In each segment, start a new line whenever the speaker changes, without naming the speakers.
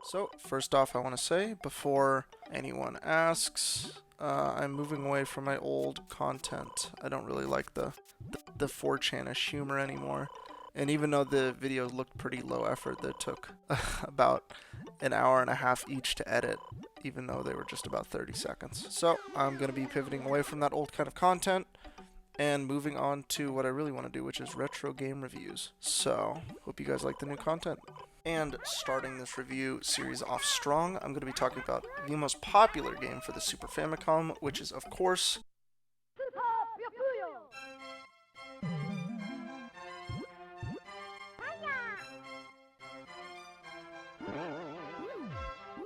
So, first off, I want to say, before anyone asks, I'm moving away from my old content. I don't really like the 4chan-ish humor anymore. And even though the videos looked pretty low effort, they took about an hour and a half each to edit, even though they were just about 30 seconds. So, I'm going to be pivoting away from that old kind of content and moving on to what I really want to do, which is retro game reviews. So, hope you guys like the new content. And starting this review series off strong, I'm going to be talking about the most popular game for the Super Famicom, which is, of course,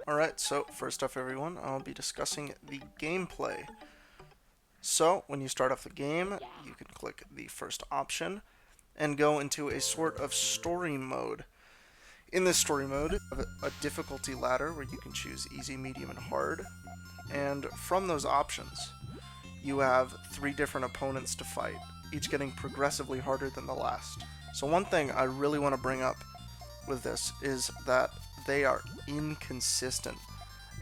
Alright, so first off everyone, I'll be discussing the gameplay. So, when you start off the game, you can click the first option and go into a sort of story mode. In this story mode, you have a difficulty ladder where you can choose easy, medium, and hard. And from those options, you have 3 different opponents to fight, each getting progressively harder than the last. So one thing I really want to bring up with this is that they are inconsistent.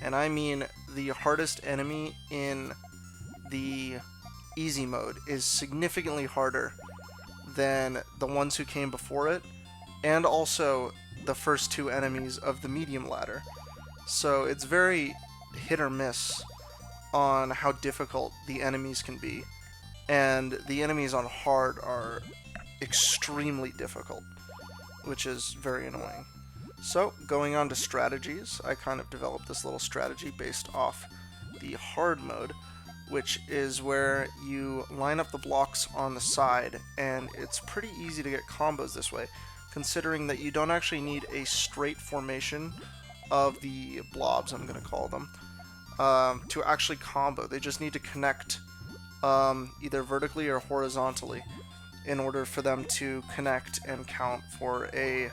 And I mean the hardest enemy in the easy mode is significantly harder than the ones who came before it, and also the first 2 enemies of the medium ladder. So it's very hit or miss on how difficult the enemies can be, and the enemies on hard are extremely difficult, which is very annoying. So going on to strategies, I kind of developed this little strategy based off the hard mode, which is where you line up the blocks on the side, and it's pretty easy to get combos this way, considering that you don't actually need a straight formation of the blobs, I'm going to call them, to actually combo. They just need to connect either vertically or horizontally in order for them to connect and count for a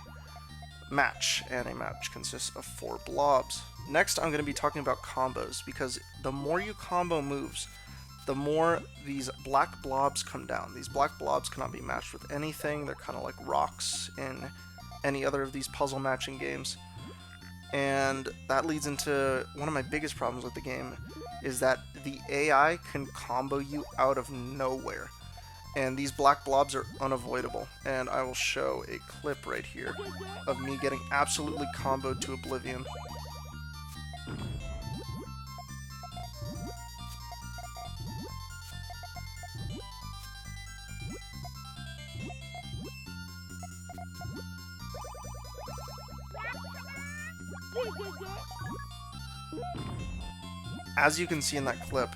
match, and a match consists of 4 blobs. Next, I'm going to be talking about combos, because the more you combo moves, the more these black blobs come down. These black blobs cannot be matched with anything. They're kind of like rocks in any other of these puzzle matching games. And that leads into one of my biggest problems with the game, is that the AI can combo you out of nowhere. And these black blobs are unavoidable, and I will show a clip right here of me getting absolutely comboed to oblivion. As you can see in that clip,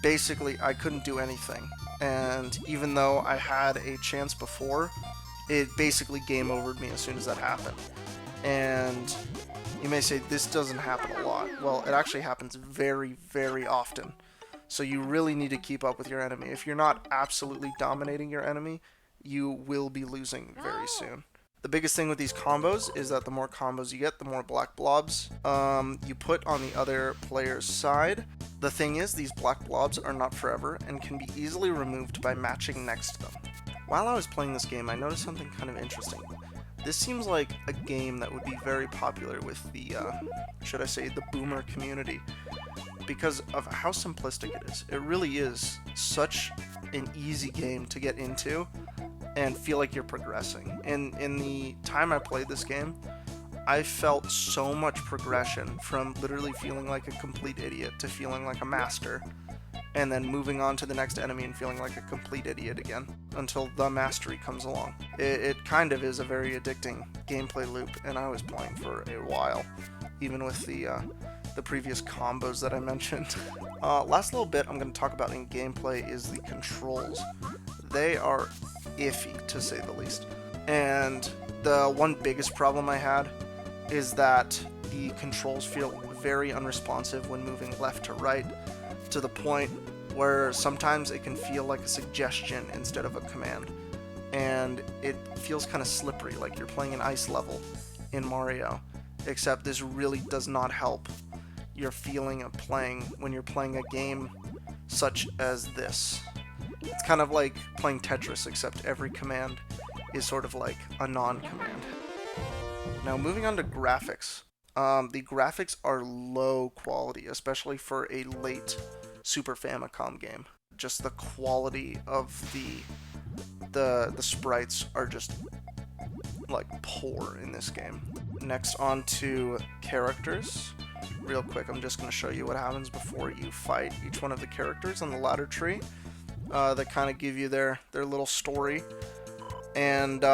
basically I couldn't do anything. And even though I had a chance before, it basically game overed me as soon as that happened. And you may say this doesn't happen a lot. Well, it actually happens very, very often. So you really need to keep up with your enemy. If you're not absolutely dominating your enemy, you will be losing very soon. The biggest thing with these combos is that the more combos you get, the more black blobs you put on the other player's side. The thing is, these black blobs are not forever and can be easily removed by matching next to them. While I was playing this game, I noticed something kind of interesting. This seems like a game that would be very popular with the, should I say, the boomer community, because of how simplistic it is. It really is such an easy game to get into and feel like you're progressing. And in the time I played this game, I felt so much progression from literally feeling like a complete idiot to feeling like a master, and then moving on to the next enemy and feeling like a complete idiot again until the mastery comes along. It kind of is a very addicting gameplay loop, and I was playing for a while, even with the previous combos that I mentioned. Last little bit I'm going to talk about in gameplay is the controls. They are iffy, to say the least. And the one biggest problem I had is that the controls feel very unresponsive when moving left to right, to the point where sometimes it can feel like a suggestion instead of a command. And it feels kind of slippery, like you're playing an ice level in Mario, except this really does not help your feeling of playing when you're playing a game such as this. It's kind of like playing Tetris, except every command is sort of like a non-command. Now moving on to graphics. The graphics are low quality, especially for a late Super Famicom game. Just the quality of the sprites are just like poor in this game. Next, on to characters. Real quick, I'm just going to show you what happens before you fight each one of the characters on the ladder tree. That kind of give you their little story, and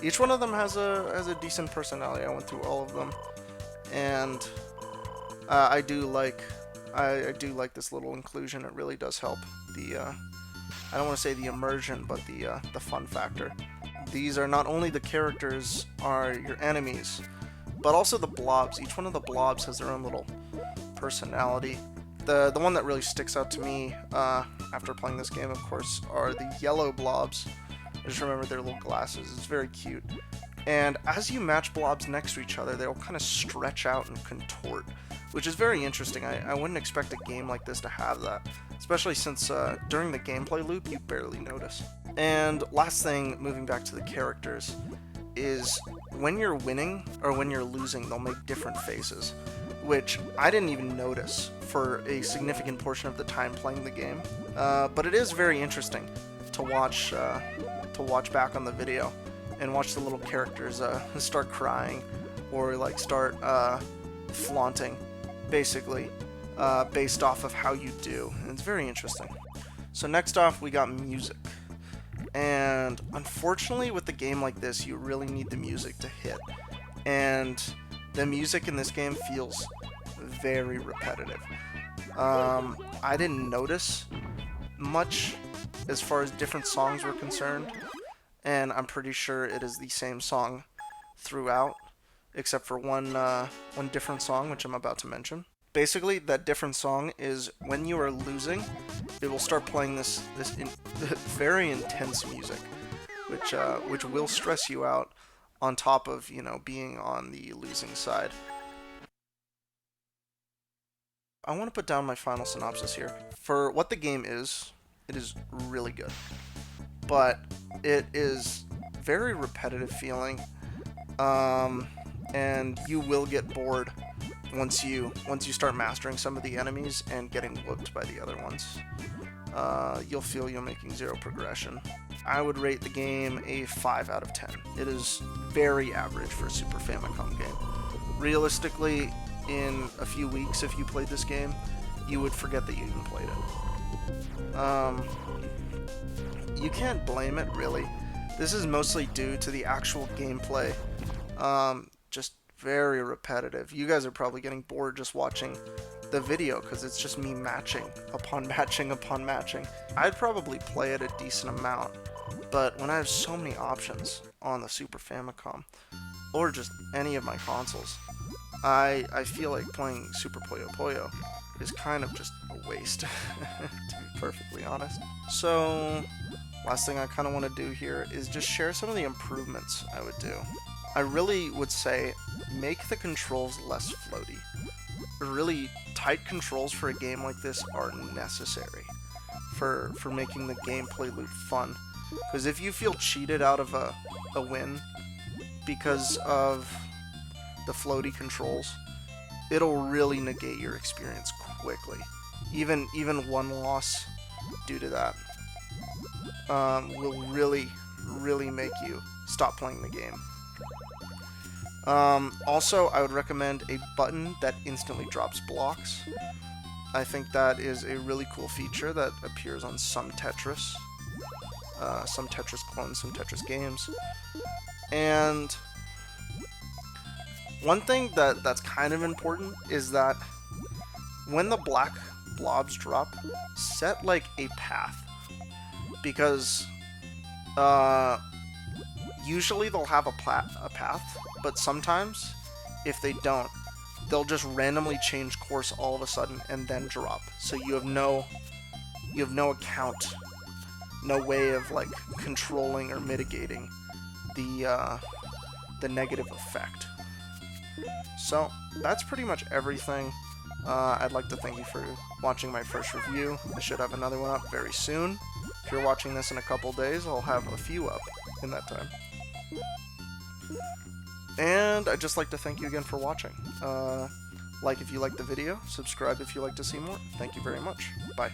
each one of them has a decent personality. I went through all of them, and I do like this little inclusion. It really does help the I don't want to say the immersion, but the fun factor. These are not only the characters are your enemies, but also the blobs. Each one of the blobs has their own little personality. The one that really sticks out to me after playing this game, of course, are the yellow blobs. I just remember their little glasses. It's very cute. And as you match blobs next to each other, they'll kind of stretch out and contort, which is very interesting. I wouldn't expect a game like this to have that, especially since during the gameplay loop, you barely notice. And last thing, moving back to the characters, is when you're winning or when you're losing, they'll make different faces, which I didn't even notice for a significant portion of the time playing the game. But it is very interesting to watch back on the video and watch the little characters start crying or like start flaunting, basically, based off of how you do. And it's very interesting. So next off, we got music. And unfortunately, with a game like this, you really need the music to hit. And the music in this game feels very repetitive. I didn't notice much as far as different songs were concerned, and I'm pretty sure it is the same song throughout, except for one different song, which I'm about to mention. Basically, that different song is when you are losing, it will start playing this very intense music, which will stress you out on top of, you know, being on the losing side. I want to put down my final synopsis here. For what the game is, it is really good, but it is very repetitive feeling, and you will get bored once you start mastering some of the enemies and getting whooped by the other ones. You'll feel you're making zero progression. I would rate the game a 5 out of 10. It is very average for a Super Famicom game. Realistically, in a few weeks, if you played this game, you would forget that you even played it. You can't blame it, really. This is mostly due to the actual gameplay. Just very repetitive. You guys are probably getting bored just watching the video because it's just me matching upon matching upon matching. I'd probably play it a decent amount, but when I have so many options on the Super Famicom or just any of my consoles, I feel like playing Super Puyo is kind of just a waste, to be perfectly honest. So, last thing I kind of want to do here is just share some of the improvements I would do. I really would say make the controls less floaty. Really tight controls for a game like this are necessary for making the gameplay loop fun. Because if you feel cheated out of a win because of the floaty controls, it'll really negate your experience quickly. Even one loss due to that will really make you stop playing the game. Also, I would recommend a button that instantly drops blocks. I think that is a really cool feature that appears on some Tetris clones, some Tetris games. And one thing that's kind of important is that when the black blobs drop, set like a path, because usually they'll have a path, but sometimes if they don't, they'll just randomly change course all of a sudden and then drop. So you have no account, no way of like controlling or mitigating the negative effect. So that's pretty much everything. I'd like to thank you for watching my first review. I should have another one up very soon. If you're watching this in a couple days, I'll have a few up in that time. And I'd just like to thank you again for watching. Like if you liked the video, subscribe if you like to see more. Thank you very much. Bye.